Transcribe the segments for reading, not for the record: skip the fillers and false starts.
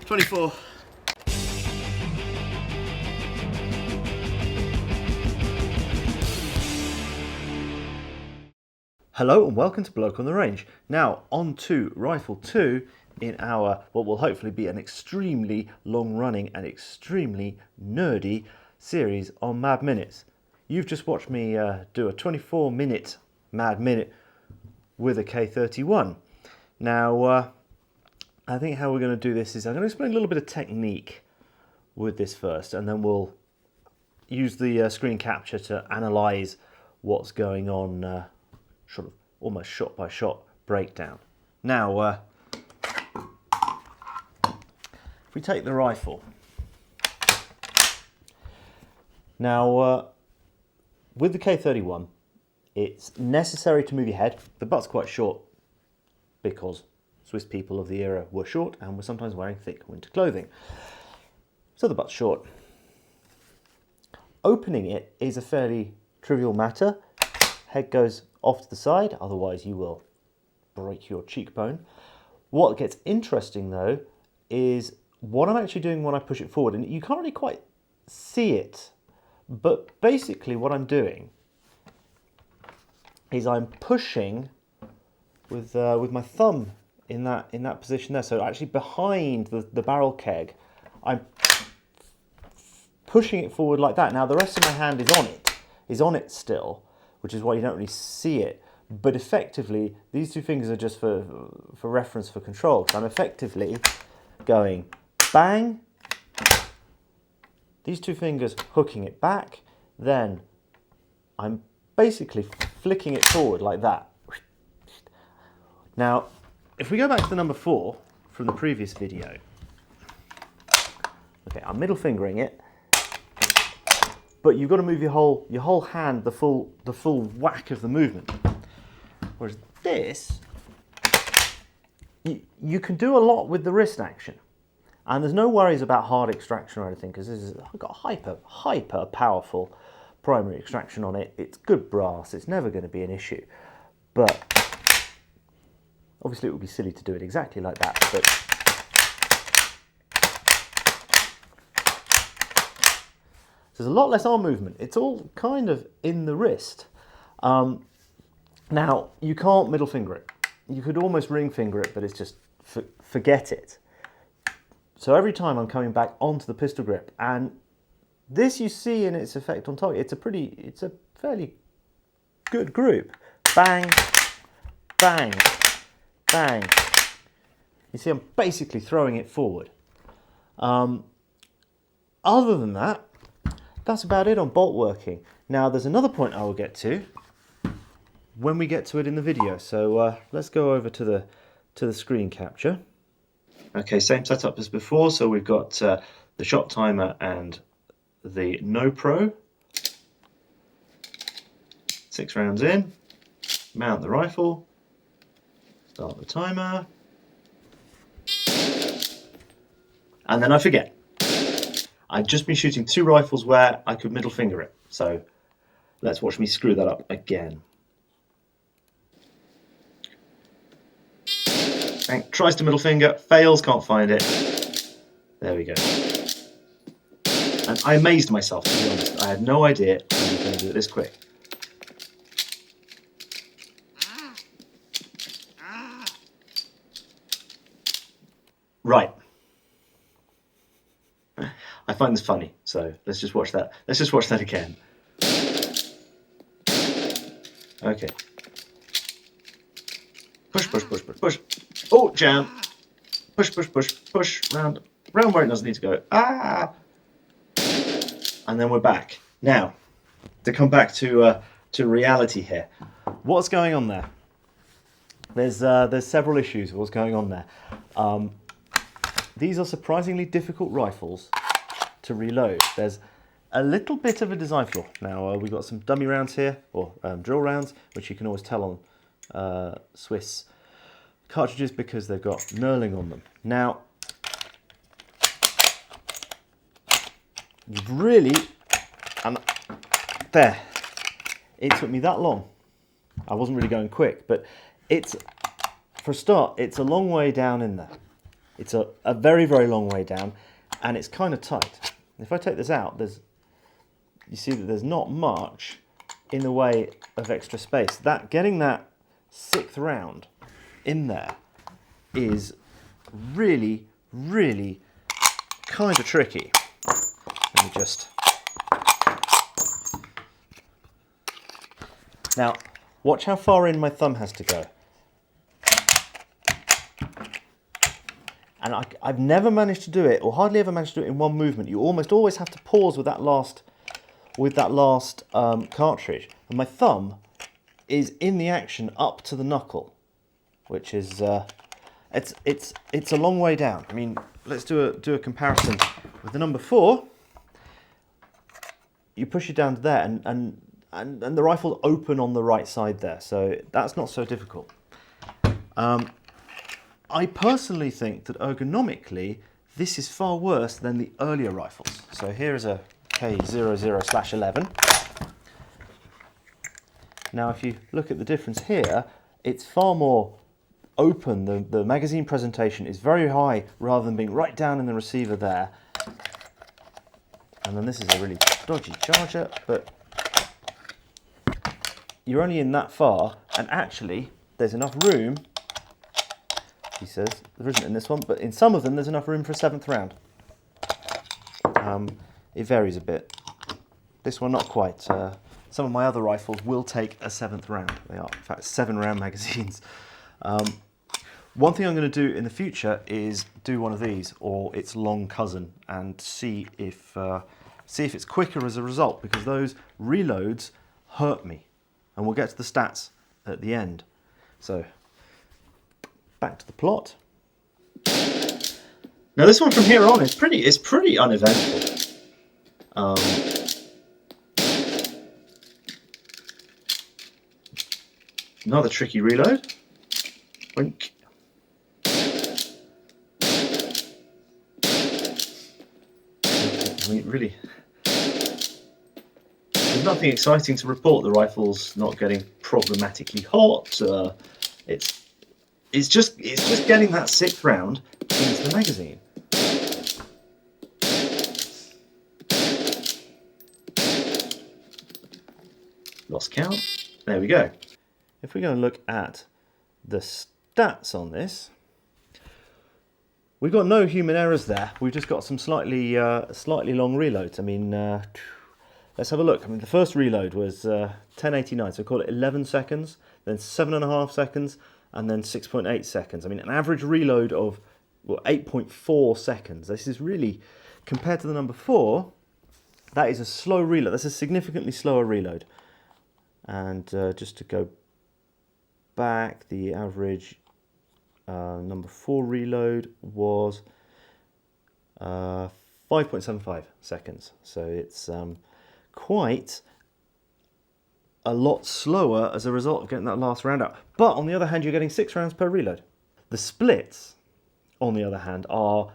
24. Hello and welcome to Bloke on the Range. Now on to Rifle 2 in our, what will hopefully be an extremely long running and extremely nerdy series on Mad Minutes. You've just watched me do a 24-minute Mad Minute with a K31. Now I think how we're going to do this is I'm going to explain a little bit of technique with this first, and then we'll use the screen capture to analyse what's going on, sort of almost shot by shot breakdown. Now if we take the rifle, now with the K31 it's necessary to move your head. The butt's quite short because Swiss people of the era were short and were sometimes wearing thick winter clothing. So the butt's short. Opening it is a fairly trivial matter. Head goes off to the side, otherwise you will break your cheekbone. What gets interesting though is what I'm actually doing when I push it forward, and you can't really quite see it, but basically what I'm doing is I'm pushing with my thumb in that position there. So actually behind the barrel keg, I'm pushing it forward like that. Now the rest of my hand is on it still, which is why you don't really see it. But effectively, these two fingers are just for reference, for control. So I'm effectively going bang, these two fingers hooking it back, then I'm basically flicking it forward like that. Now, if we go back to the number 4 from the previous video, okay, I'm middle fingering it, but you've got to move your whole hand, the full whack of the movement. Whereas this, you can do a lot with the wrist action, and there's no worries about hard extraction or anything because this has got hyper powerful primary extraction on it. It's good brass. It's never going to be an issue, but obviously it would be silly to do it exactly like that. But there's a lot less arm movement. It's all kind of in the wrist. Now, you can't middle finger it. You could almost ring finger it, but it's just, forget it. So every time I'm coming back onto the pistol grip, and this you see in its effect on target, it's a fairly good group. Bang, bang, bang. You see I'm basically throwing it forward. Other than that, that's about it on bolt working. Now there's another point I will get to when we get to it in the video. So let's go over to the screen capture. Okay, same setup as before. So we've got the shot timer and the No Pro. 6 rounds in. Mount the rifle. Start the timer. And then I forget. I've just been shooting 2 rifles where I could middle finger it. So let's watch me screw that up again. Hank tries to middle finger, fails, can't find it. There we go. And I amazed myself, to be honest. I had no idea I was going to do it this quick. Right. I find this funny, so let's just watch that. Let's just watch that again. Okay. Push, push, push, push, push. Oh, jam. Push, push, push, push. Round where it doesn't need to go. Ah! And then we're back. Now, to come back to reality here. What's going on there? There's several issues with what's going on there. These are surprisingly difficult rifles to reload. There's a little bit of a design flaw. Now we've got some dummy rounds here, or drill rounds, which you can always tell on Swiss cartridges because they've got knurling on them. Now, you've really, and there, it took me that long. I wasn't really going quick, but it's, for a start, it's a long way down in there. It's a very, very long way down, and it's kind of tight. If I take this out, you see that there's not much in the way of extra space. Getting that 6th round in there is really, really kind of tricky. Let me just... Now, watch how far in my thumb has to go. And I've never managed to do it, or hardly ever managed to do it in one movement. You almost always have to pause with that last cartridge. And my thumb is in the action up to the knuckle, which is it's a long way down. I mean, let's do a comparison with the number 4. You push it down to there, and the rifle's open on the right side there, so that's not so difficult. I personally think that ergonomically, this is far worse than the earlier rifles. So here is a K00/11. Now, if you look at the difference here, it's far more open. The magazine presentation is very high rather than being right down in the receiver there. And then this is a really dodgy charger, but you're only in that far, and actually there's enough room. He says there isn't in this one, but in some of them there's enough room for a 7th round. It varies a bit. This one not quite. Some of my other rifles will take a 7th round. They are in fact 7-round magazines. One thing I'm going to do in the future is do one of these or its long cousin and see if it's quicker as a result, because those reloads hurt me, and we'll get to the stats at the end. So back to the plot. Now this one from here on is pretty uneventful. Another tricky reload. Wink. I mean, really, there's nothing exciting to report. The rifle's not getting problematically hot. It's just getting that 6th round into the magazine. Lost count. There we go. If we're going to look at the stats on this, we've got no human errors there. We've just got some slightly long reloads. I mean, let's have a look. I mean, the first reload was 1089, so call it 11 seconds, then 7.5 seconds, and then 6.8 seconds. I mean, an average reload of 8.4 seconds. This is really, compared to the number 4, that is a slow reload. That's a significantly slower reload. And just to go back, the average number 4 reload was 5.75 seconds. So it's quite a lot slower as a result of getting that last round out. But on the other hand, you're getting 6 rounds per reload. The splits, on the other hand, are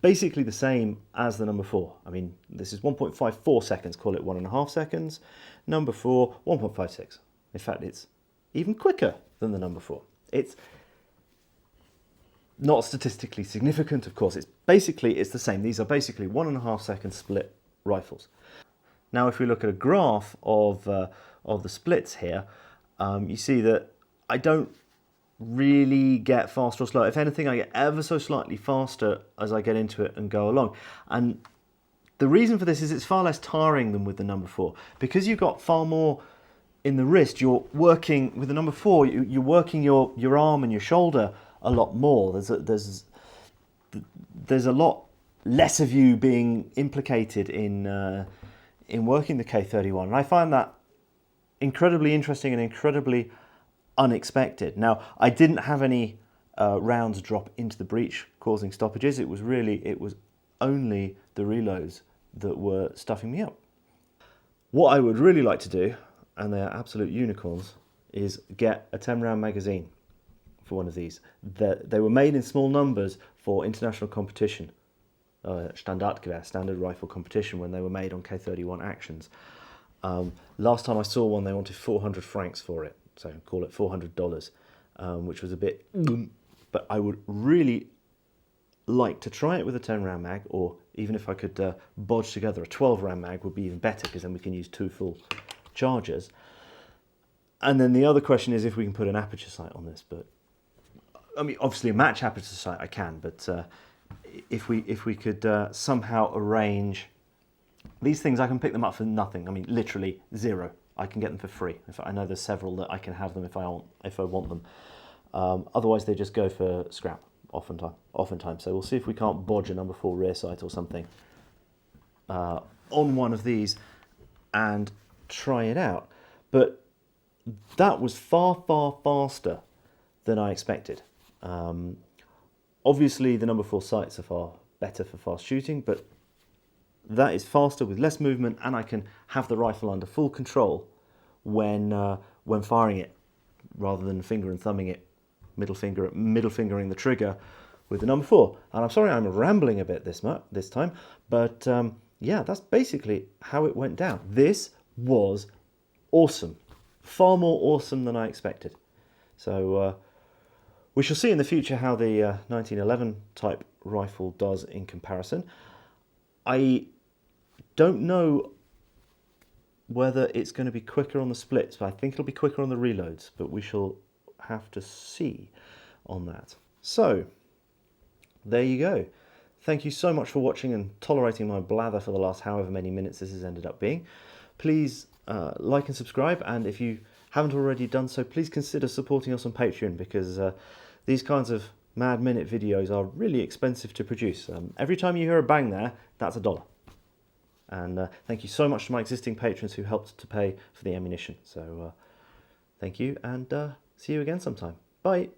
basically the same as the number 4. I mean, this is 1.54 seconds, call it 1.5 seconds. Number 4, 1.56. In fact, it's even quicker than the number 4. It's not statistically significant, of course. It's the same. These are basically 1.5 second split rifles. Now, if we look at a graph of the splits here, you see that I don't really get faster or slower. If anything, I get ever so slightly faster as I get into it and go along. And the reason for this is it's far less tiring than with the number 4. Because you've got far more in the wrist, you're working, with the number 4, you're working your arm and your shoulder a lot more. There's a lot less of you being implicated in working the K31. And I find that incredibly interesting and incredibly unexpected. Now, I didn't have any rounds drop into the breech causing stoppages. It was only the reloads that were stuffing me up. What I would really like to do, and they are absolute unicorns, is get a 10-round magazine for one of these. They were made in small numbers for international competition, Standardgewehr, standard rifle competition, when they were made on K31 actions. Last time I saw one, they wanted 400 francs for it, so call it $400, which was a bit, but I would really like to try it with a 10 round mag, or even if I could bodge together a 12 round mag would be even better, because then we can use 2 full chargers. And then the other question is if we can put an aperture sight on this, but I mean, obviously a match aperture sight I can, but if we could somehow arrange these things, I can pick them up for nothing. I mean, literally zero. I can get them for free. I know there's several that I can have them if I want them. Otherwise, they just go for scrap oftentimes. So we'll see if we can't bodge a number 4 rear sight or something on one of these and try it out. But that was far, far faster than I expected. Obviously, the number 4 sights are far better for fast shooting, but that is faster with less movement, and I can have the rifle under full control when firing it, rather than finger and thumbing it, middle fingering the trigger with the number 4. And I'm sorry I'm rambling a bit this time, but yeah, that's basically how it went down. This was awesome, far more awesome than I expected. So we shall see in the future how the 1911 type rifle does in comparison. I don't know whether it's going to be quicker on the splits, but I think it'll be quicker on the reloads, but we shall have to see on that. So there you go. Thank you so much for watching and tolerating my blather for the last however many minutes this has ended up being. Please like and subscribe, and if you haven't already done so, please consider supporting us on Patreon, because these kinds of mad minute videos are really expensive to produce. Every time you hear a bang there, that's $1. And thank you so much to my existing patrons who helped to pay for the ammunition. So thank you, and see you again sometime. Bye.